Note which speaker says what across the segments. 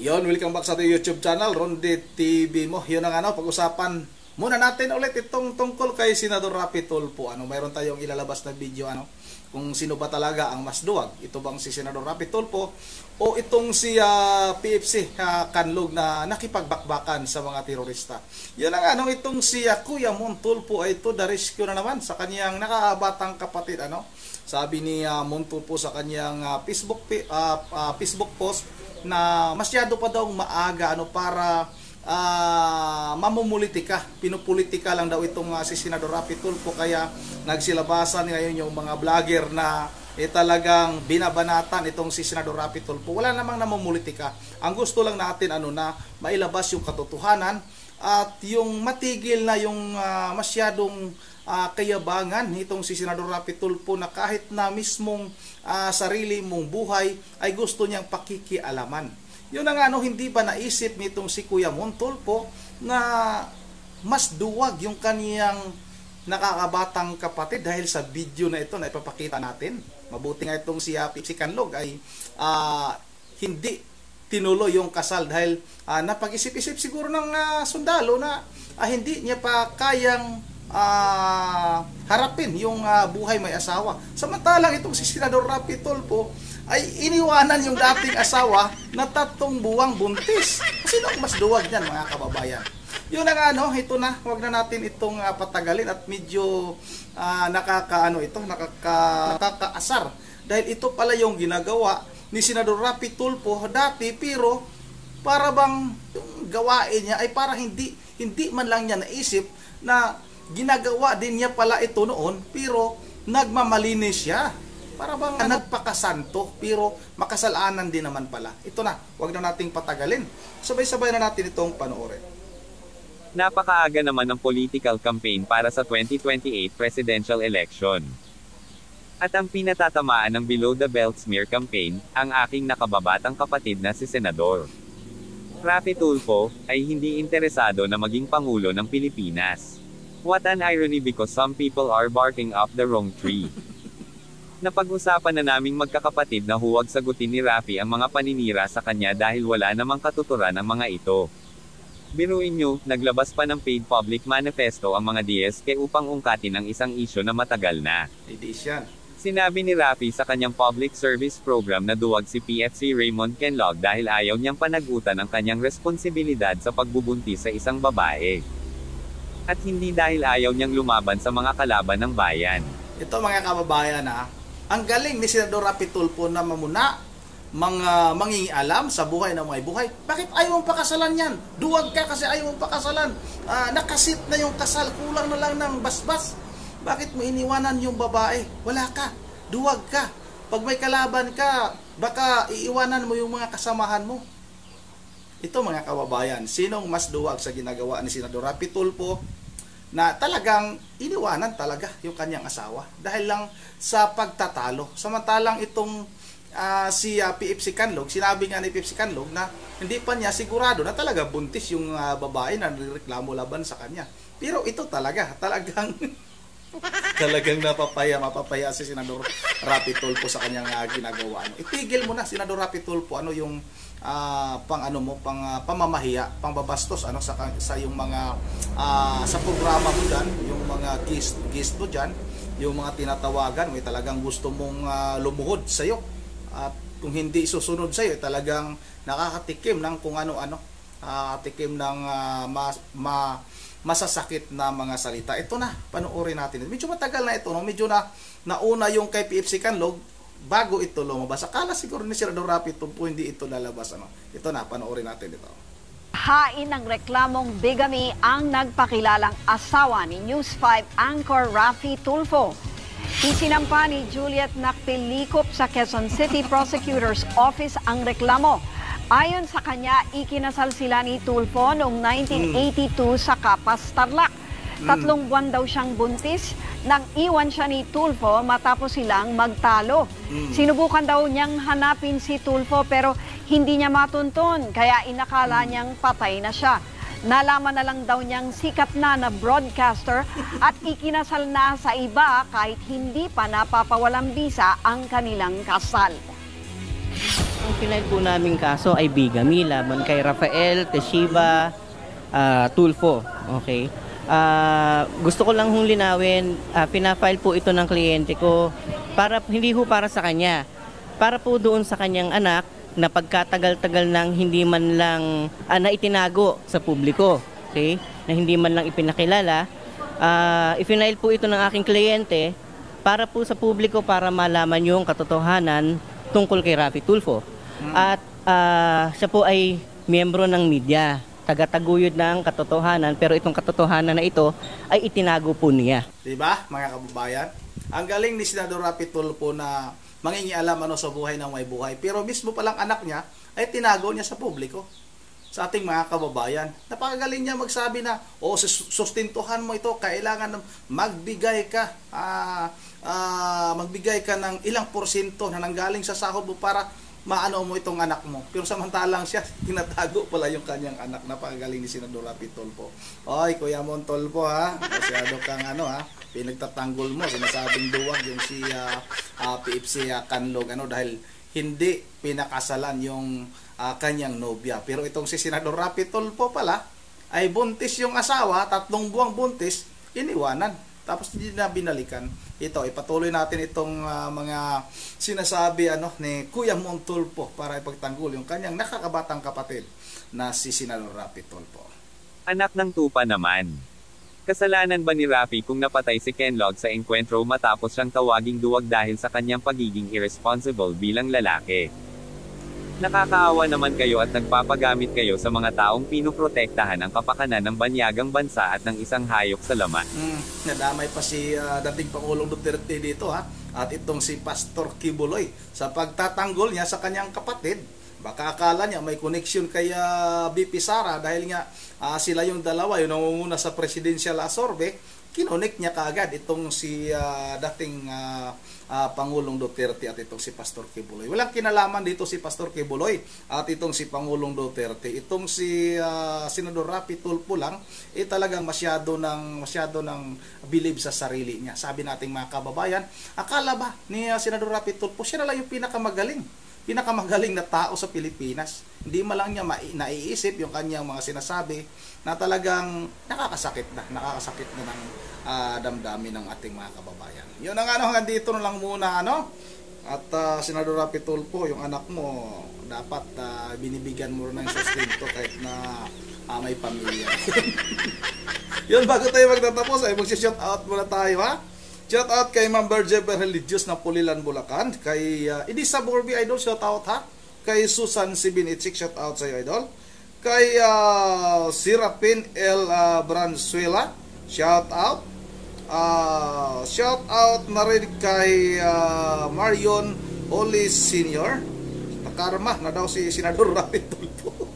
Speaker 1: Yon, welcome back sa ating YouTube channel, Ronde TV mo. Yun ang pag-usapan muna natin ulit itong tungkol kay Senador Raffy Tulfo. Mayroon tayong ilalabas na video kung sino ba talaga ang mas duwag. Ito bang si Senador Raffy Tulfo o itong si PFC Kanlog na nakipagbakbakan sa mga terorista. Yun ang itong si Kuya Mon Tulfo ay ito the rescue na naman sa kanyang nakabatang kapatid. Sabi ni Mon Tulfo sa kanyang Facebook post na masyado pa daw maaga para mamumulitika, pinupolitika lang daw itong si Senador Raffy Tulfo, kaya nagsilabasan ngayon yung mga vlogger na talagang binabanatan itong si Senador Raffy Tulfo. Wala namang namumulitika. Ang gusto lang natin na mailabas yung katotohanan at yung matigil na yung masyadong kayabangan nitong si Senador Raffy Tulfo na kahit na mismong sarili mong buhay ay gusto niyang pakikialaman. Yun ang hindi ba naisip nitong si Kuya Mon Tulfo na mas duwag yung kaniyang nakakabatang kapatid dahil sa video na ito na ipapakita natin. Mabuti nga itong si PFC Kanlog ay hindi tinuloy yung kasal dahil napag-isip-isip siguro ng sundalo na hindi niya pa kayang harapin yung buhay may asawa. Samantalang itong si Senador Raffy Tulfo ay iniwanan yung dating asawa na 3 buwang buntis. Sino ang mas duwag niyan, mga kababayan? Yun ang ito na, wag na natin itong patagalin at medyo nakakaasar dahil ito pala yung ginagawa ni Senador Raffy Tulfo dati, pero para bang yung gawain niya ay para hindi man lang niya naisip na ginagawa din niya pala ito noon, pero nagmamalinis siya. Para bang nagpakasanto, pero makasalanan din naman pala. Ito na, wag na nating patagalin. Sabay-sabay na natin itong panoorin.
Speaker 2: Napakaaga naman ng political campaign para sa 2028 presidential election. At ang pinatatamaan ng below the belt smear campaign, ang aking nakababatang kapatid na si Senador Raffy Tulfo, ay hindi interesado na maging Pangulo ng Pilipinas. What an irony, because some people are barking up the wrong tree. Napag-usapan na naming magkakapatid na huwag sagutin ni Raffy ang mga paninira sa kanya dahil wala namang katuturan ang mga ito. Biruin nyo, naglabas pa ng paid public manifesto ang mga DSK upang ungkatin ang isang isyo na matagal na. Sinabi ni Raffy sa kanyang public service program na duwag si PFC Raymond Kenlog dahil ayaw niyang panagutan ang kanyang responsibilidad sa pagbubuntis sa isang babae. At hindi dahil ayaw niyang lumaban sa mga kalaban ng bayan.
Speaker 1: Ito, mga kababayan, ang galing ni Senador Raffy Tulfo na mamuna, mangingialam sa buhay ng mga buhay. Bakit ayaw mong pakasalan yan? Duwag ka kasi ayaw mong pakasalan. Nakasit na yung kasal, kulang na lang ng basbas. Bakit mo iniwanan yung babae? Wala ka, duwag ka. Pag may kalaban ka, baka iiwanan mo yung mga kasamahan mo. Ito, mga kababayan, sinong mas duwag sa ginagawa ni Senador Raffy Tulfo na talagang iniwanan talaga yung kanyang asawa dahil lang sa pagtatalo? Samantalang itong si PFC Kanlog, sinabi nga ni PFC Kanlog na hindi pa niya sigurado na talaga buntis yung babae na nireklamo laban sa kanya. Pero ito talagang talagang mapapaya si Senador Raffy Tulfo sa kanyang ginagawa. Itigil mo na, Senador Raffy Tulfo, yung pamamahiya, pangbabastos sa yung mga sa programa mo diyan, yung mga guest mo diyan, yung mga tinatawagan, may talagang gusto mong lumuhod sa iyo. At kung hindi susunod sa iyo, talagang nakakatikim ng kung ano-ano, tikim ng masasakit na mga salita. Ito na, panoorin natin. Medyo matagal na ito, medyo nauna yung kay PFC Kanlog bago ito lumabas. Akala siguro ni Senador Raffy Tulfo hindi ito lalabas. Ito na, panoorin natin ito.
Speaker 3: Hain ng reklamong bigamy ang nagpakilalang asawa ni News 5 anchor Raffy Tulfo. Isinampa ni Juliet Nakpilikop sa Quezon City Prosecutor's Office ang reklamo. Ayon sa kanya, ikinasal sila ni Tulfo noong 1982 sa Capas, Tarlac. 3 buwan daw siyang buntis nang iwan siya ni Tulfo matapos silang magtalo. Sinubukan daw niyang hanapin si Tulfo pero hindi niya matunton, kaya inakala niyang patay na siya. Nalaman na lang daw niyang sikat na broadcaster at ikinasal na sa iba kahit hindi pa napapawalang bisa ang kanilang kasal.
Speaker 4: ipinail po naming kaso ay bigamy laban kay Rafael Teshiba Tulfo. Okay. Gusto ko lang hong linawin, pinafile po ito ng kliyente ko para hindi ho para sa kanya. Para po doon sa kanyang anak na pagkatagal-tagal nang hindi man lang na itinago sa publiko. Okay? Na hindi man lang ipinakilala. Ipinail po ito ng aking kliyente para po sa publiko para malaman yung katotohanan tungkol kay Raffy Tulfo. At siya po ay miyembro ng media, tagataguyod ng katotohanan, pero itong katotohanan na ito ay itinago po niya.
Speaker 1: Diba, mga kababayan? Ang galing ni Senador Raffy Tulfo na mangingialam sa buhay ng may buhay. Pero mismo palang anak niya ay tinago niya sa publiko. Sa ating mga kababayan, napakagaling niya magsabi na, sustintuhan mo ito, kailangan magbigay ka, magbigay ka ng ilang porsyento na nanggaling sa sahod mo para maano mo itong anak mo. Pero samantalang siya, tinatago pala yung kanyang anak. Napakagaling ni Senador Raffy Tulfo. Oy, Kuya Mon Tulfo ha, masyado kang pinagtatanggol mo, sinasabing duwag yung si PFC Kanlog, dahil hindi pinakasalan yung kanyang nobya. Pero itong si Senador Raffy Tulfo pala ay buntis yung asawa, 3 buwang buntis, iniwanan. Tapos hindi na binalikan. Ito, ipatuloy natin itong mga sinasabi ni Kuya Mon Tulfo para ipagtanggol yung kanyang nakakabatang kapatid na si Senador Raffy Tulfo.
Speaker 2: Anak ng tupa naman. Kasalanan ba ni Raffy kung napatay si Kenlog sa engkwentro matapos siyang tawaging duwag dahil sa kanyang pagiging irresponsible bilang lalaki? Nakakaawa naman kayo at nagpapagamit kayo sa mga taong pinuprotektahan ang kapakanan ng banyagang bansa at ng isang hayop sa laman.
Speaker 1: Nadamay pa si dating Pangulong Duterte dito at itong si Pastor Kibuloy sa pagtatanggol niya sa kanyang kapatid. Baka akala niya may connection kay BP Sara dahil nga sila yung dalawa yung nangunguna sa presidential asorbe. Kinonek niya kaagad itong si dating Pangulong Duterte at itong si Pastor Kibuloy. Walang kinalaman dito si Pastor Kibuloy at itong si Pangulong Duterte. Itong si Senador Raffy Tulfo lang talagang masyado ng believe sa sarili niya. Sabi nating mga kababayan, akala ba ni Senador Raffy Tulfo siya na lang yung pinakamagaling na tao sa Pilipinas? Hindi man lang niya naiisip yung kanyang mga sinasabi na talagang nakakasakit na ng damdamin ng ating mga kababayan. Yun ang hanggang dito na lang muna At Senador Raffy Tulfo, yung anak mo dapat binibigyan mo rin ng sustento kahit na may pamilya. Yun, bago tayo magtatapos ay mag-shout out muna tayo Shout out kay Ma'am Berger Religious ng Pulilan, Bulacan. Kay Edisa Borby, idol, shout out Kay Susan 786, shout out sa iyo, idol. Kay Sirapin L. Branzuela, shout out. Shout out na rin kay Marion Olis Sr. Nakarma na daw si Senador Raffy Tulfo.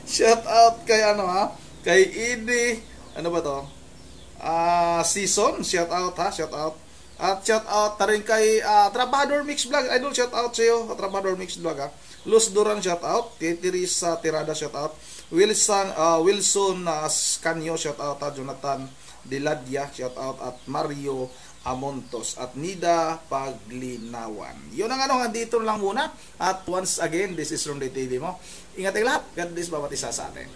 Speaker 1: Shout out kay kay Idi, Season, shout out shout out. At shout out na rin kay Trabador Mix Vlog, idol, shout out sa iyo, Trabador Mix Vlog Luz Duran, shout out. Teresa Tirada, shout out. Wilson Scanio, shout out. Jonathan Diladia, shout out. At Mario Amontos at Nida Paglinawan. Yun ang dito lang muna. At once again, this is Ronde TV mo. Ingat kayo lahat. God bless bawat isa sa atin.